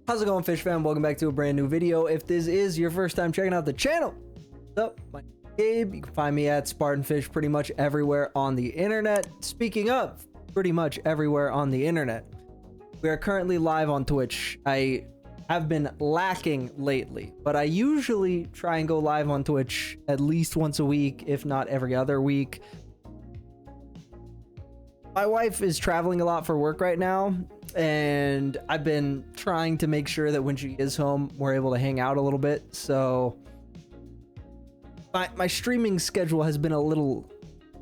How's it going, fish fam? Welcome back to a brand new video. If this is your first time checking out the channel, what's up? My name is Gabe. You can find me at SpartnFish pretty much everywhere on the internet. Speaking of pretty much everywhere on the internet, we are currently live on Twitch. I have been lacking lately, but I usually try and go live on Twitch at least once a week, if not every other week. My wife is traveling a lot for work right now, and I've been trying to make sure that when she is home, we're able to hang out a little bit. So my streaming schedule has been a little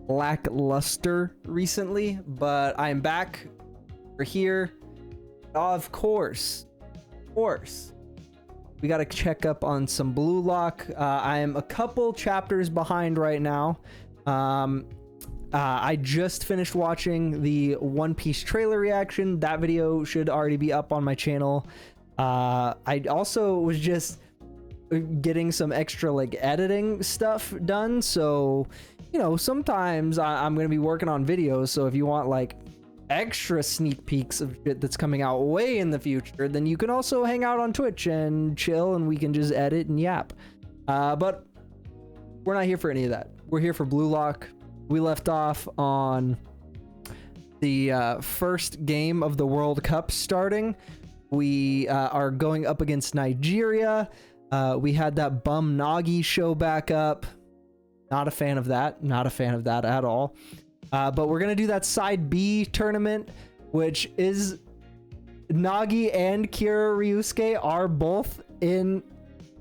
lackluster recently, but I'm back. We're here. Of course, we got to check up on some Blue Lock. I am a couple chapters behind right now. I just finished watching the One Piece trailer reaction. That video should already be up on my channel. I also was just getting some extra like editing stuff done. So, you know, sometimes I'm going to be working on videos. So if you want like extra sneak peeks of shit that's coming out way in the future, then you can also hang out on Twitch and chill and we can just edit and yap. But we're not here for any of that. We're here for Blue Lock. We left off on the first game of the World Cup starting. We are going up against Nigeria. We had that bum Nagi show back up. Not a fan of that. Not a fan of that at all. But we're going to do that side B tournament, which is Nagi and Kira Ryusuke are both in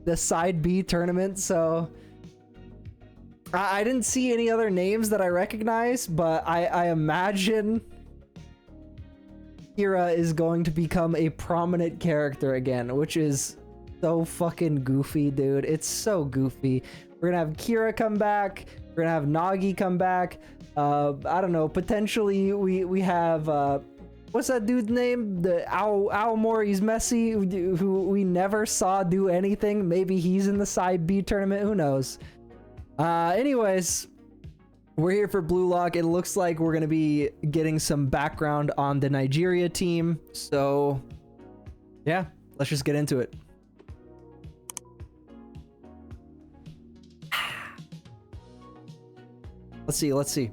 the side B tournament. So I didn't see any other names that I recognize, but I imagine Kira is going to become a prominent character again, which is so fucking goofy, dude. It's so goofy. We're gonna have Kira come back. We're gonna have Nagi come back. I don't know. Potentially, we have what's that dude's name? The Aomori's Messi, who we never saw do anything. Maybe he's in the side B tournament. Who knows? Anyways, we're here for Blue Lock. It looks like we're gonna be getting some background on the Nigeria team. So yeah, let's just get into it. Let's see.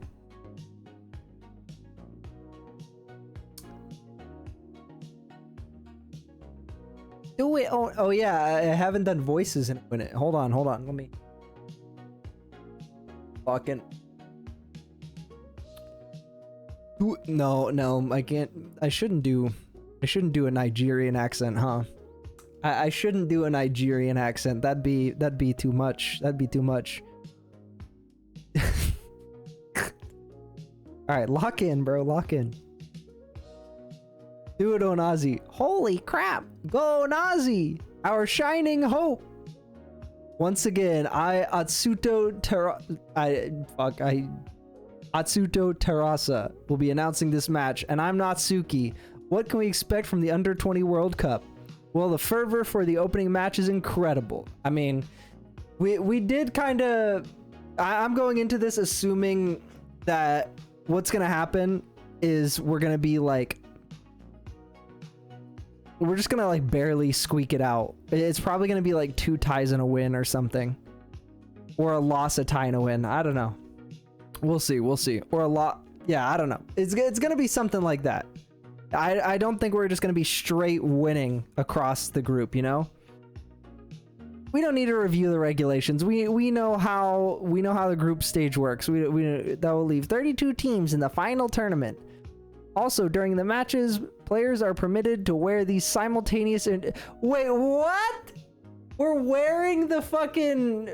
Do it. Oh yeah, I haven't done voices in a minute. Hold on. Let me fucking no, I can't. I shouldn't do a Nigerian accent, huh? I shouldn't do a Nigerian accent. That'd be too much. All right, lock in, bro. Lock in. Do it, Onazi. Holy crap. Go, Onazi. Our shining hope. Once again, Atsuto Terasa will be announcing this match, and I'm Natsuki. What can we expect from the Under-20 World Cup? Well, the fervor for the opening match is incredible. I mean, we did kind of... I'm going into this assuming that what's going to happen is we're going to be like... We're just going to like barely squeak it out. It's probably going to be like 2 ties and a win or something. Or a loss, a tie and a win. I don't know. We'll see. Or a lot. Yeah, I don't know. It's going to be something like that. I don't think we're just going to be straight winning across the group, you know? We don't need to review the regulations. We know how the group stage works. That will leave 32 teams in the final tournament. Also, during the matches, players are permitted to wear these simultaneous... Wait, what? We're wearing the fucking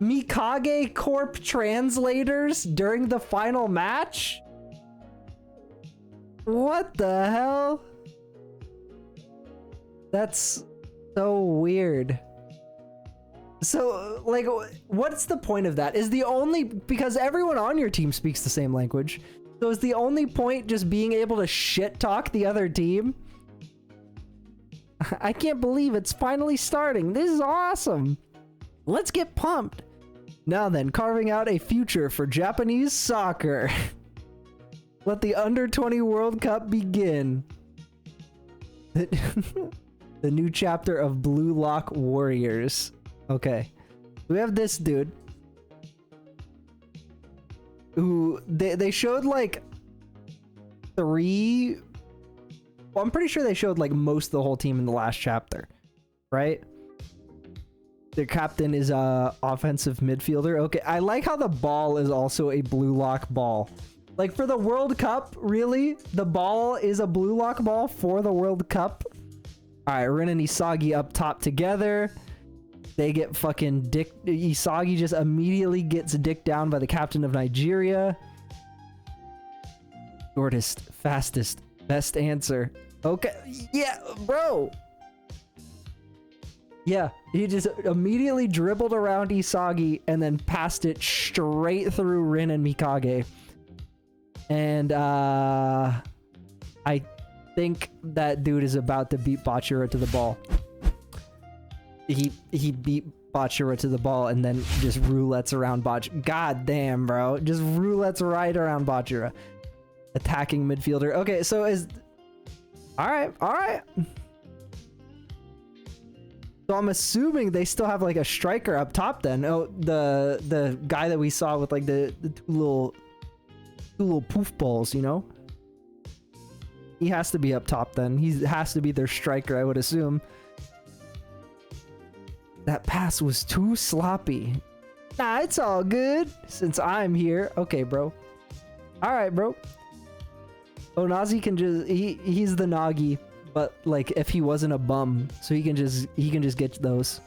Mikage Corp translators during the final match? What the hell? That's so weird. So, like, what's the point of that? Is the only... Because everyone on your team speaks the same language. So is the only point just being able to shit talk the other team? I can't believe it's finally starting. This is awesome. Let's get pumped. Now then, carving out a future for Japanese soccer. Let the Under-20 World Cup begin. The new chapter of Blue Lock Warriors. Okay. We have this dude who they showed like 3. Well, I'm pretty sure they showed like most of the whole team in the last chapter, right? Their captain is a offensive midfielder. Okay, I like how the ball is also a blue lock ball. Like for the World Cup, really? The ball is a blue lock ball for the World Cup? All right, Rin and Isagi up top together. They get fucking dick. Isagi just immediately gets dicked down by the captain of Nigeria. Shortest, fastest, best answer. Okay, yeah, bro. Yeah, he just immediately dribbled around Isagi and then passed it straight through Rin and Mikage. And I think that dude is about to beat Bachira to the ball. He beat Bachira to the ball and then just roulettes around Bachira. God damn, bro. Just roulettes right around Bachira. Attacking midfielder. Okay, so is... Alright, alright. So I'm assuming they still have like a striker up top then. Oh, the guy that we saw with like the two little poof balls, you know? He has to be up top then. He has to be their striker, I would assume. That pass was too sloppy. Nah, it's all good since I'm here. Okay, bro. All right, bro. Onazi can just he's the Nagi, but like if he wasn't a bum, so he can just get those.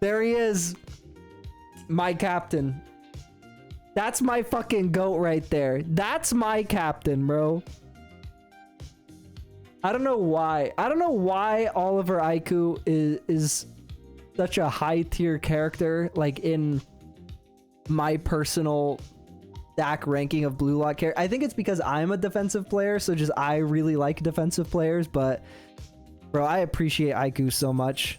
There he is. My captain. That's my fucking goat right there. That's my captain, bro. I don't know why. I don't know why Oliver Aiku is such a high tier character, like in my personal stack ranking of Blue Lock character. I think it's because I'm a defensive player, so just I really like defensive players, but bro, I appreciate Aiku so much.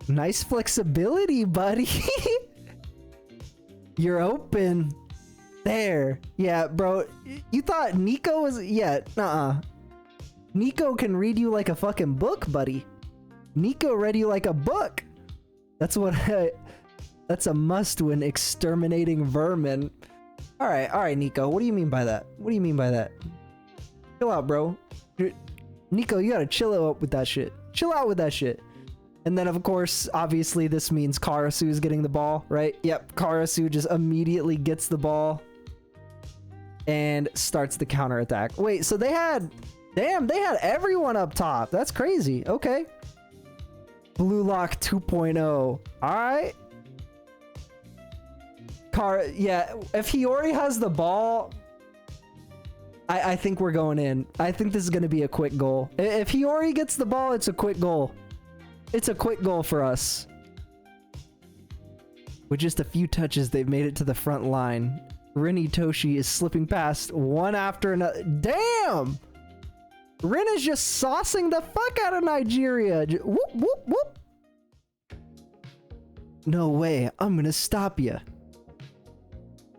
Nice flexibility, buddy. You're open. There. Yeah, bro. You thought Nico was... Yeah, nuh-uh. Nico can read you like a fucking book, buddy. Nico read you like a book. That's what that's a must when exterminating vermin. Alright, Nico. What do you mean by that? What do you mean by that? Chill out, bro. Nico, you gotta chill out with that shit. Chill out with that shit. And then, of course, obviously, this means Karasu is getting the ball, right? Yep, Karasu just immediately gets the ball and starts the counterattack. Wait, so they had... Damn, they had everyone up top. That's crazy. Okay. Blue Lock 2.0. All right. Yeah, if Hiyori has the ball, I think we're going in. I think this is going to be a quick goal. If Hiyori gets the ball, it's a quick goal. It's a quick goal for us. With just a few touches, they've made it to the front line. Rin Itoshi is slipping past one after another. Damn! Rin is just saucing the fuck out of Nigeria. Whoop, whoop, whoop. No way. I'm gonna stop you.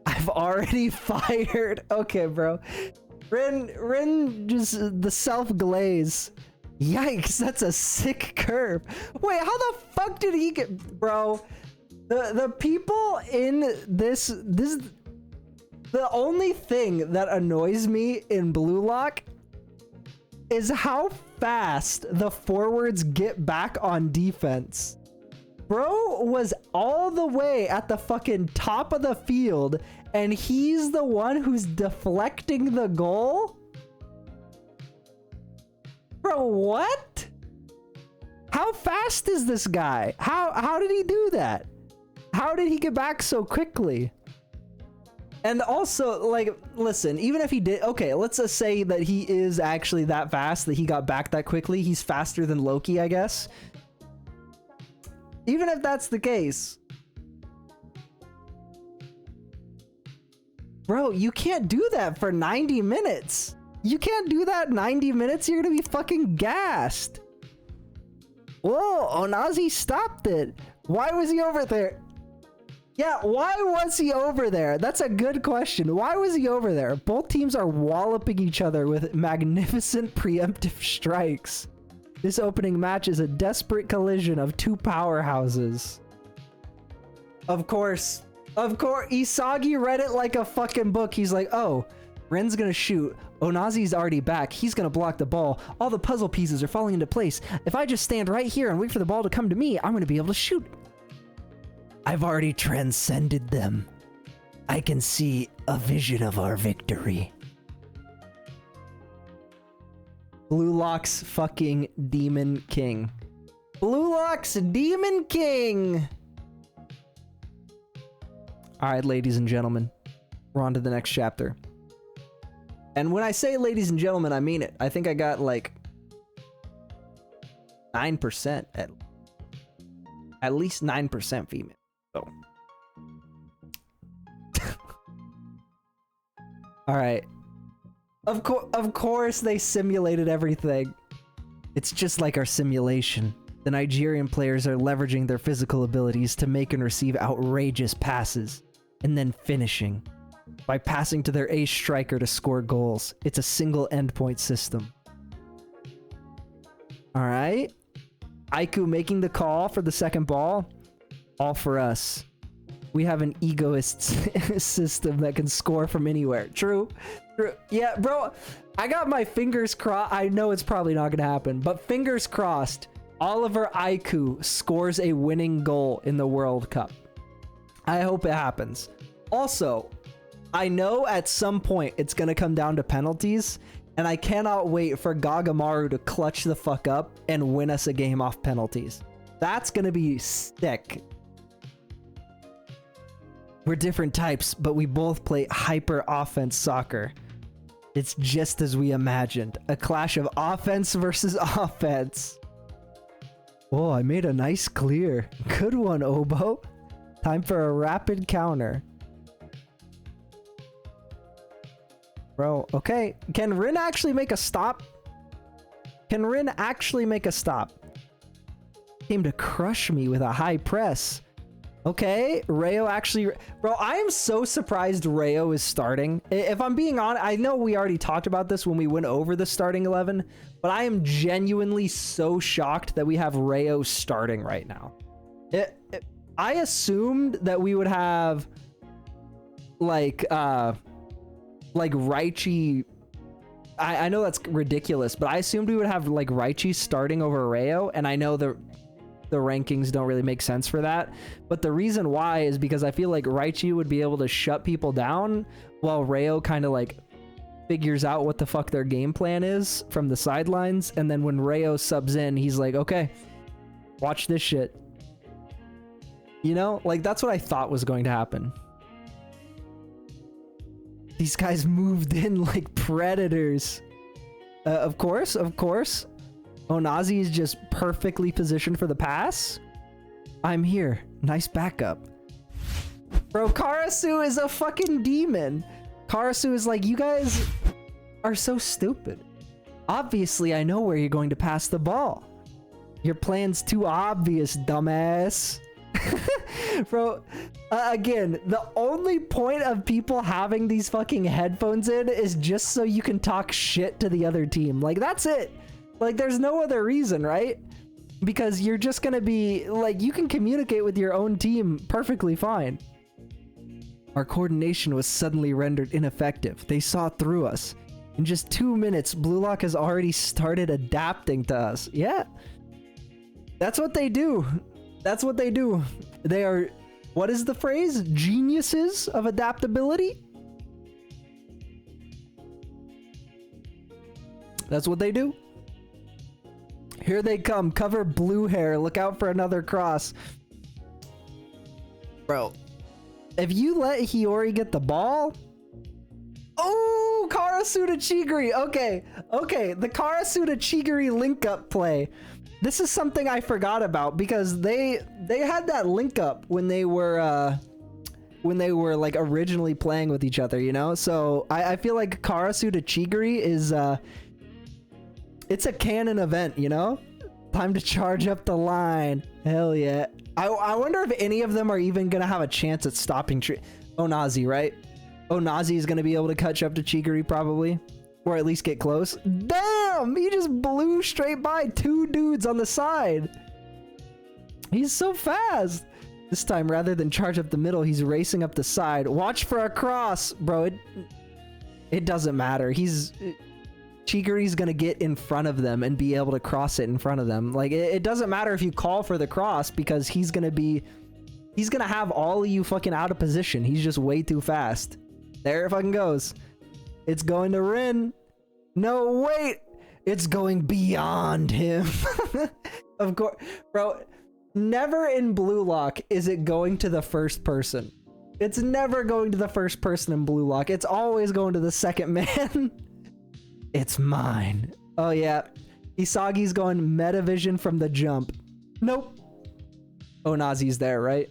I've already fired. Okay, bro. Rin just the self-glaze. Yikes, that's a sick curve. Wait, how the fuck did he get... Bro, the people in this... The only thing that annoys me in Blue Lock is how fast the forwards get back on defense. Bro was all the way at the fucking top of the field, and he's the one who's deflecting the goal? Bro, what? How fast is this guy? How did he do that? How did he get back so quickly? And also, like, listen, even if he did... Okay, let's just say that he is actually that fast, that he got back that quickly. He's faster than Loki, I guess. Even if that's the case. Bro, you can't do that for 90 minutes. You can't do that 90 minutes. You're gonna be fucking gassed. Whoa, Onazi stopped it. Why was he over there? Yeah, why was he over there? That's a good question. Why was he over there? Both teams are walloping each other with magnificent preemptive strikes. This opening match is a desperate collision of two powerhouses. Of course. Isagi read it like a fucking book. He's like, oh, Ren's gonna shoot. Onazi's already back. He's gonna block the ball. All the puzzle pieces are falling into place. If I just stand right here and wait for the ball to come to me, I'm gonna be able to shoot. I've already transcended them. I can see a vision of our victory. Blue Lock's fucking Demon King. Blue Lock's Demon King! Alright, ladies and gentlemen. We're on to the next chapter. And when I say ladies and gentlemen, I mean it. I think I got like 9% at least 9% female. So. Alright. Of course they simulated everything. It's just like our simulation. The Nigerian players are leveraging their physical abilities to make and receive outrageous passes, and then finishing by passing to their ace striker to score goals. It's a single endpoint system. Alright. Aiku making the call for the second ball. All for us. We have an egoist system that can score from anywhere. True. Yeah, bro, I got my fingers crossed. I know it's probably not gonna happen, but fingers crossed, Oliver Aiku scores a winning goal in the World Cup. I hope it happens. Also, I know at some point it's gonna come down to penalties, and I cannot wait for Gagamaru to clutch the fuck up and win us a game off penalties. That's gonna be sick. We're different types, but we both play hyper offense soccer. It's just as we imagined. A clash of offense versus offense. Oh, I made a nice clear. Good one, Obo. Time for a rapid counter. Bro, okay. Can Rin actually make a stop? Can Rin actually make a stop? Came to crush me with a high press. Okay, Rayo actually... Bro, I am so surprised Rayo is starting. If I'm being honest, I know we already talked about this when we went over the starting 11, but I am genuinely so shocked that we have Rayo starting right now. I assumed that we would have like Raichi... I know that's ridiculous, but I assumed we would have like Raichi starting over Rayo, and I know the rankings don't really make sense for that, but the reason why is because I feel like Raichi would be able to shut people down while Rayo kind of like figures out what the fuck their game plan is from the sidelines, and then when Rayo subs in, he's like, okay, watch this shit. You know, like that's what I thought was going to happen. These guys moved in like predators. Of course. Onazi is just perfectly positioned for the pass. I'm here. Nice backup. Bro, Karasu is a fucking demon. Karasu is like, you guys are so stupid. Obviously, I know where you're going to pass the ball. Your plan's too obvious, dumbass. Bro, again, the only point of people having these fucking headphones in is just so you can talk shit to the other team. Like, that's it. Like, there's no other reason, right? Because you're just gonna be, like, you can communicate with your own team perfectly fine. Our coordination was suddenly rendered ineffective. They saw through us. In just 2 minutes, Blue Lock has already started adapting to us. Yeah. That's what they do. That's what they do. They are, what is the phrase? Geniuses of adaptability? That's what they do. Here they come. Cover blue hair. Look out for another cross. Bro, if you let Hiyori get the ball... Oh, Karasu to Chigiri. Okay. The Karasu to Chigiri link up play. This is something I forgot about because they had that link up when they were like originally playing with each other, you know? So I feel like Karasu to Chigiri is it's a canon event, you know? Time to charge up the line. Hell yeah. I wonder if any of them are even gonna have a chance at stopping Onazi, right? Onazi is gonna be able to catch up to Chigiri probably. Or at least get close. Damn! He just blew straight by 2 dudes on the side. He's so fast. This time, rather than charge up the middle, he's racing up the side. Watch for a cross. Bro, it doesn't matter. Chigiri's gonna get in front of them and be able to cross it in front of them. Like, it doesn't matter if you call for the cross, because he's gonna have all of you fucking out of position. He's just way too fast. There it fucking goes. It's going to Rin. No, wait. It's going beyond him. Of course, bro. Never in Blue Lock is it going to the first person. It's never going to the first person in Blue Lock. It's always going to the second man. It's mine. Oh yeah. Isagi's going Metavision from the jump. Nope. Onazi's there, right?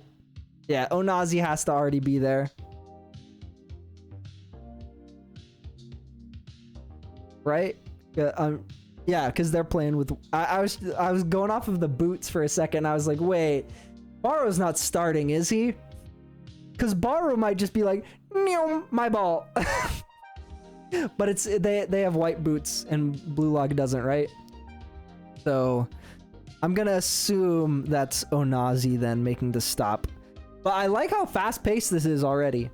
Yeah, Onazi has to already be there. Right? Yeah, because they're playing with... I was going off of the boots for a second. I was like, wait, Baro's not starting, is he? Because Baro might just be like, my ball. But they have white boots and Blue Lock doesn't, right? So I'm gonna assume that's Onazi then making the stop. But I like how fast paced this is already.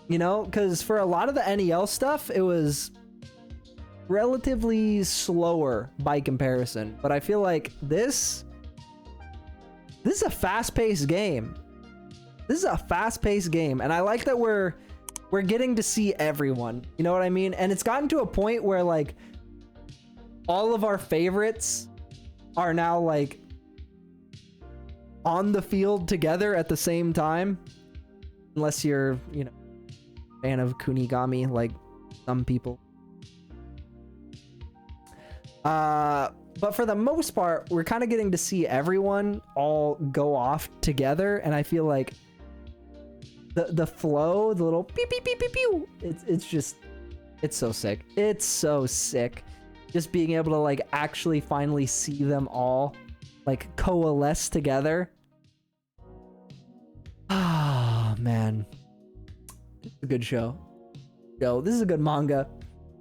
You know, because for a lot of the NEL stuff, it was relatively slower by comparison, but I feel like this is a fast-paced game. This is a fast-paced game, and I like that we're getting to see everyone, you know what I mean? And it's gotten to a point where like all of our favorites are now like on the field together at the same time, unless you're, you know, a fan of Kunigami like some people. But for the most part, we're kind of getting to see everyone all go off together, and I feel like the flow, the little pew pew pew pew pew, it's so sick. It's so sick. Just being able to like actually finally see them all like coalesce together. Ah, man. It's a good show. Yo, this is a good manga.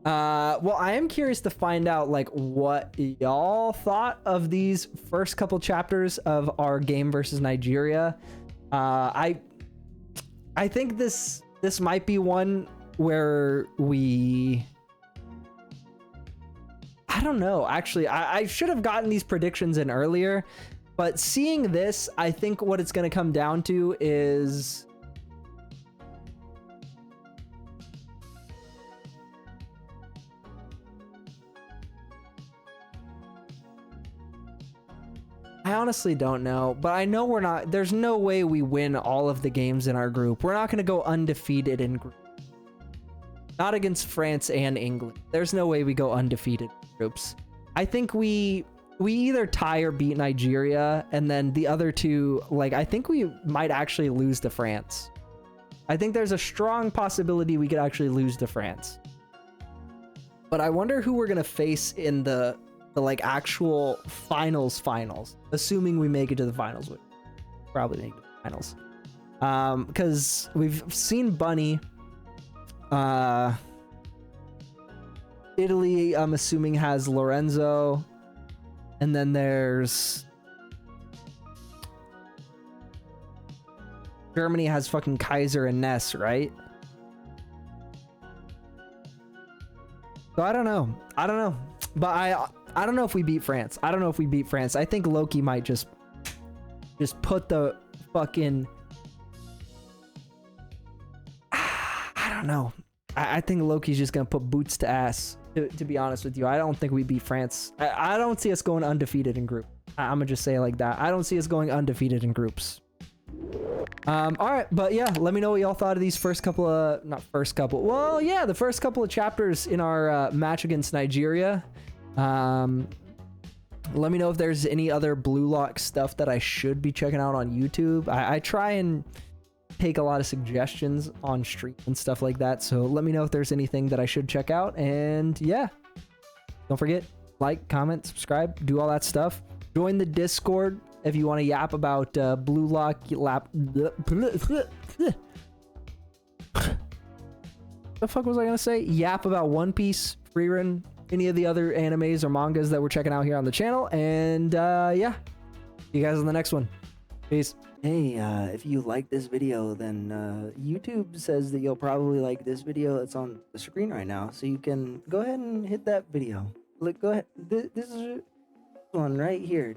Well, I am curious to find out like what y'all thought of these first couple chapters of our game versus Nigeria. I think this might be one where I don't know. Actually, I should have gotten these predictions in earlier, but seeing this, I think what it's going to come down to is I honestly don't know, but I know there's no way we win all of the games in our group. We're not going to go undefeated in group. Not against France and England. There's no way we go undefeated in groups. I think we either tie or beat Nigeria, and then the other two, like, I think we might actually lose to France. I think there's a strong possibility we could actually lose to France. But I wonder who we're going to face in the like actual finals, assuming we make it to the finals. We probably make it to the finals, because we've seen Bunny. Italy, I'm assuming, has Lorenzo, and then there's Germany has fucking Kaiser and Ness, right? So I don't know, but I don't know if we beat France. I think Loki might just put the fucking... I don't know. I think Loki's just going to put boots to ass, to be honest with you. I don't think we beat France. I don't see us going undefeated in group. I'm going to just say it like that. I don't see us going undefeated in groups. All right, but yeah, let me know what y'all thought of these the first couple of chapters in our match against Nigeria. Let me know if there's any other Blue Lock stuff that I should be checking out on YouTube. I try and take a lot of suggestions on stream and stuff like that, so let me know if there's anything that I should check out. And yeah, don't forget, like, comment, subscribe, do all that stuff. Join the Discord if you want to yap about Blue Lock the fuck was I gonna say? Yap about One Piece, Frieren, any of the other animes or mangas that we're checking out here on the channel. And yeah, see you guys on the next one. Peace. Hey, if you like this video, then YouTube says that you'll probably like this video that's on the screen right now. So you can go ahead and hit that video. Look, go ahead. This is one right here.